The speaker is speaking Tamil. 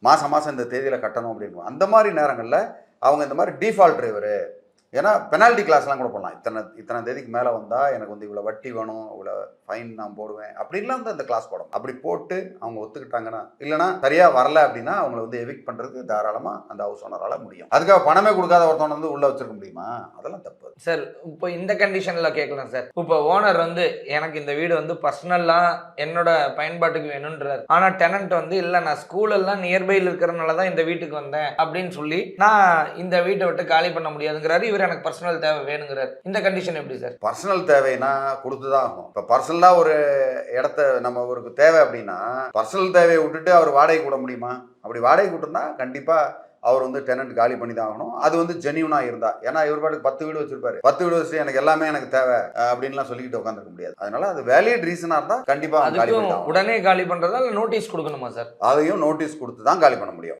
மாதம் மாதம் இந்த தேதியில் கட்டணும் அப்படின்னு. அந்த மாதிரி நேரங்களில் அவங்க இந்த மாதிரி டிஃபால்ட் டிரைவரு, ஏன்னா பெனால்ட்டி கிளாஸ்லாம் கூட போடலாம். இத்தனை தேதிக்கு மேலே வந்தால் எனக்கு வந்து இவ்வளோ வட்டி வேணும், இவ்வளோ ஃபைன் நான் போடுவேன் அப்படின்லாம் வந்து அந்த கிளாஸ் போடணும். அப்படி போட்டு அவங்க ஒத்துக்கிட்டாங்கன்னா, இல்லைனா சரியாக வரல அப்படின்னா அவங்கள வந்து எவிக்ட் பண்ணுறதுக்கு தாராளமாக அந்த ஹவுஸ் ஓனரால் முடியும். அதுக்காக பணமே கொடுக்காத ஒருத்தவனை வந்து உள்ளே வச்சிருக்க முடியுமா? அதெல்லாம் தப்பு சார். இப்போ இந்த கண்டிஷனில் கேட்கலாம் சார். இப்போ ஓனர் வந்து எனக்கு இந்த வீடு வந்து பர்சனலாக என்னோட பயன்பாட்டுக்கு வேணுன்றார். ஆனால் டெனன்ட் வந்து இல்லை நான் ஸ்கூலெல்லாம் நியர்பையில் இருக்கிறனால தான் இந்த வீட்டுக்கு வந்தேன் அப்படின்னு சொல்லி நான் இந்த வீட்டை விட்டு காலி பண்ண முடியாதுங்கிறாரு. இவர் எனக்கு பர்சனல் தேவை வேணுங்கிறார். இந்த கண்டிஷன் எப்படி சார்? பர்சனல் தேவைன்னா கொடுத்து தான் ஆகும். இப்போ பர்சனலாக ஒரு இடத்த நம்ம ஒரு தேவை அப்படின்னா பர்சனல் தேவையை விட்டுட்டு அவர் வாடகை கூட முடியுமா? அப்படி வாடகை விட்டுருந்தா கண்டிப்பாக அவர் வந்து டெனன்ட் காலி பண்ணி தான் ஆகணும். அது வந்து ஜென்யூனாக இருந்தா. ஏன்னா இவர் பாட்டுக்கு 10 வீடு வச்சிருப்பாரு, 10 வீடு வச்சு எனக்கு எல்லாமே எனக்கு தேவை அப்படின்லாம் சொல்லிக்கிட்டு உட்காந்துருக்க முடியாது. அதனால அது வேலிட் ரீசனாக இருந்தால் கண்டிப்பாக உடனே காலி பண்ணுறதா இல்லை நோட்டீஸ் கொடுக்கணுமா சார்? அதையும் நோட்டீஸ் கொடுத்து தான் காலி பண்ண முடியும்.